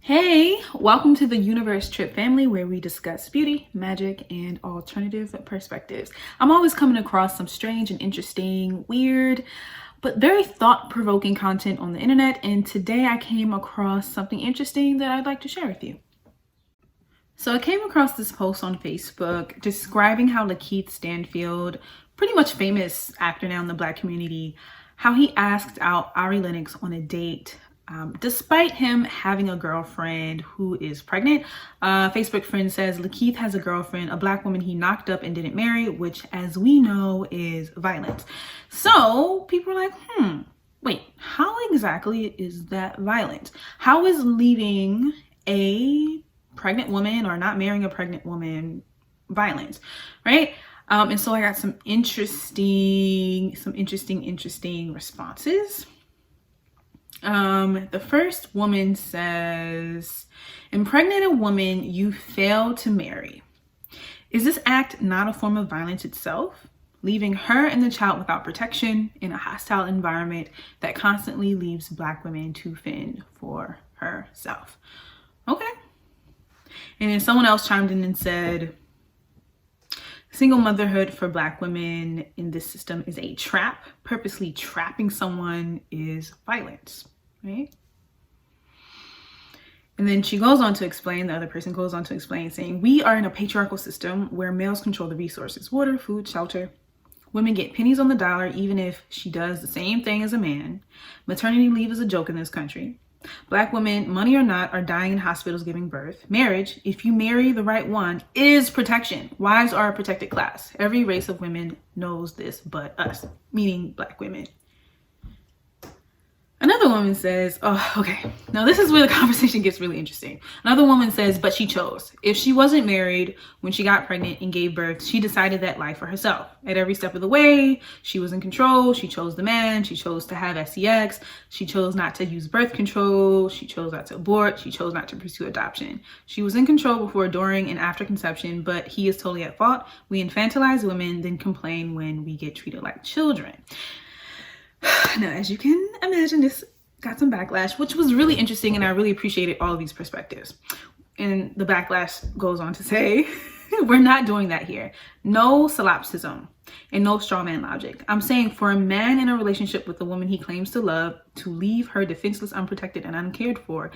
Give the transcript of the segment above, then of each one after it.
Hey, welcome to the Universe Trip family where we discuss beauty, magic, and alternative perspectives. I'm always coming across some strange and interesting, weird, but very thought-provoking content on the internet, and today I came across something interesting that I'd like to share with you. So I came across this post on Facebook describing how Lakeith Stanfield, pretty much famous actor now in the Black community, how he asked out Ari Lennox on a date despite him having a girlfriend who is pregnant. Facebook friend says Lakeith has a girlfriend, a Black woman he knocked up and didn't marry, which as we know is violence. So people are like, wait, how exactly is that violent? How is leaving a pregnant woman or not marrying a pregnant woman violence, right? And so I got some interesting responses. The first woman says, impregnate a woman you fail to marry. Is this act not a form of violence itself? Leaving her and the child without protection in a hostile environment that constantly leaves Black women to fend for herself. Okay. And then someone else chimed in and said, single motherhood for Black women in this system is a trap. Purposely trapping someone is violence, right? And then she goes on to explain, the other person goes on to explain, saying, we are in a patriarchal system where males control the resources, water, food, shelter. Women get pennies on the dollar, even if she does the same thing as a man. Maternity leave is a joke in this country. Black women, money or not, are dying in hospitals giving birth. Marriage, if you marry the right one, is protection. Wives are a protected class. Every race of women knows this but us, meaning Black women. Another woman says, oh, okay, now this is where the conversation gets really interesting. Another woman says, but she chose. If she wasn't married when she got pregnant and gave birth, she decided that life for herself. At every step of the way, she was in control. She chose the man. She chose to have sex. She chose not to use birth control. She chose not to abort. She chose not to pursue adoption. She was in control before, during, and after conception, but he is totally at fault. We infantilize women, then complain when we get treated like children. Now, as you can imagine, this got some backlash, which was really interesting, and I really appreciated all of these perspectives. And the backlash goes on to say, we're not doing that here. No solipsism and no straw man logic. I'm saying for a man in a relationship with a woman he claims to love to leave her defenseless, unprotected, and uncared for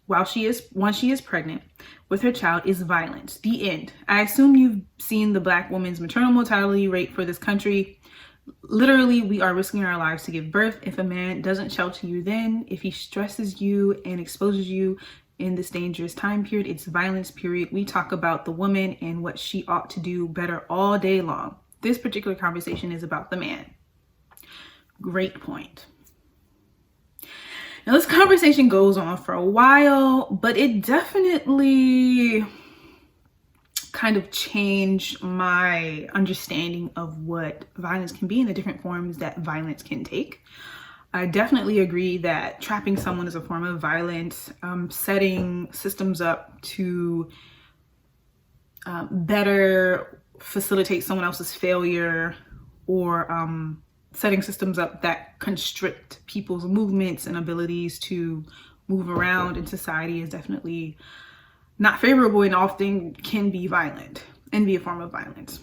once she is pregnant with her child is violence. The end. I assume you've seen the Black woman's maternal mortality rate for this country. Literally, we are risking our lives to give birth. If a man doesn't shelter you then, if he stresses you and exposes you in this dangerous time period, it's violence, period. We talk about the woman and what she ought to do better all day long. This particular conversation is about the man. Great point. Now, this conversation goes on for a while, but it definitely kind of changed my understanding of what violence can be and the different forms that violence can take. I definitely agree that trapping someone is a form of violence. Setting systems up to better facilitate someone else's failure, or setting systems up that constrict people's movements and abilities to move around in society is definitely not favorable and often can be violent and be a form of violence.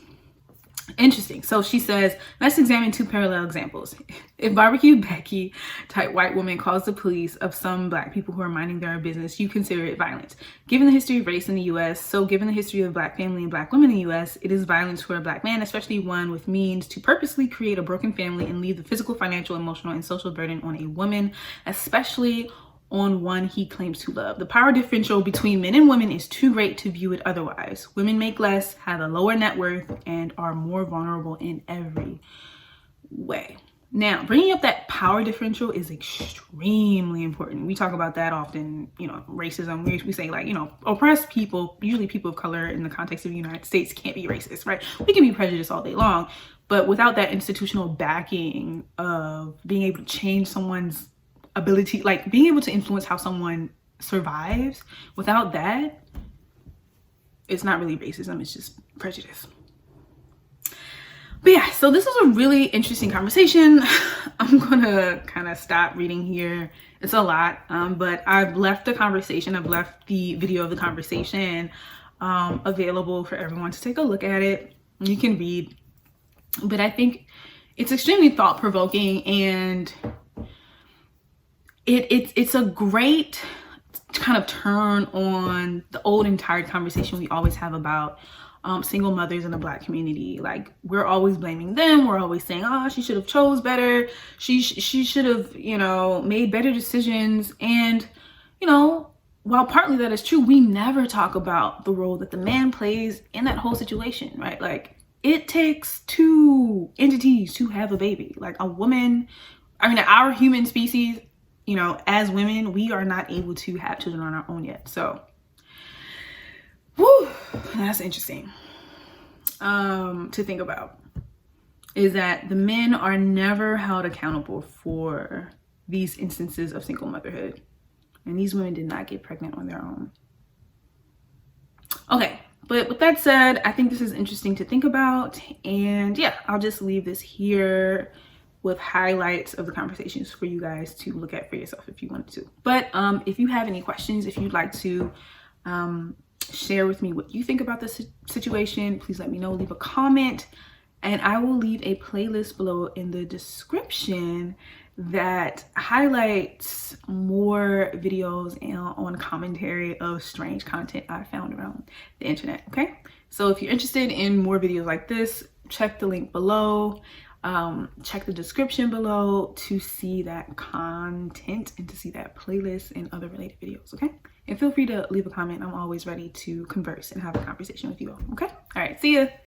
Interesting. So she says, let's examine two parallel examples. If barbecue Becky type white woman calls the police of some Black people who are minding their own business, you consider it violence. Given the given the history of Black family and Black women in the US, it is violence for a Black man, especially one with means, to purposely create a broken family and leave the physical, financial, emotional, and social burden on a woman, especially on one he claims to love. The power differential between men and women is too great to view it otherwise. Women make less, have a lower net worth, and are more vulnerable in every way. Now, bringing up that power differential is extremely important. We talk about that often, racism. We say oppressed people, usually people of color in the context of the United States, can't be racist, right? We can be prejudiced all day long, but without that institutional backing of being able to change someone's ability, like being able to influence how someone survives, without that, it's not really racism, it's just prejudice. But yeah, so this was a really interesting conversation. I'm gonna kind of stop reading here. It's a lot, but I've left the conversation, I've left the video of the conversation available for everyone to take a look at it. You can read, but I think it's extremely thought-provoking, and it's a great kind of turn on the old and tired conversation we always have about single mothers in the Black community. Like, we're always blaming them. We're always saying, oh, she should have chose better. She should have, you know, made better decisions. And, you know, while partly that is true, we never talk about the role that the man plays in that whole situation, right? Like, it takes two entities to have a baby. Like, a woman, I mean, our human species, you know, as women, we are not able to have children on our own yet. So, whew, that's interesting to think about, is that the men are never held accountable for these instances of single motherhood. And these women did not get pregnant on their own. Okay, but with that said, I think this is interesting to think about. And yeah, I'll just leave this here with highlights of the conversations for you guys to look at for yourself if you wanted to. But if you have any questions, if you'd like to share with me what you think about this situation, please let me know. Leave a comment, and I will leave a playlist below in the description that highlights more videos on commentary of strange content I found around the internet. Okay, so if you're interested in more videos like this, check the link below. Check the description below to see that content and to see that playlist and other related videos. Okay, and feel free to leave a comment. I'm always ready to converse and have a conversation with you all. Okay, all right, see ya.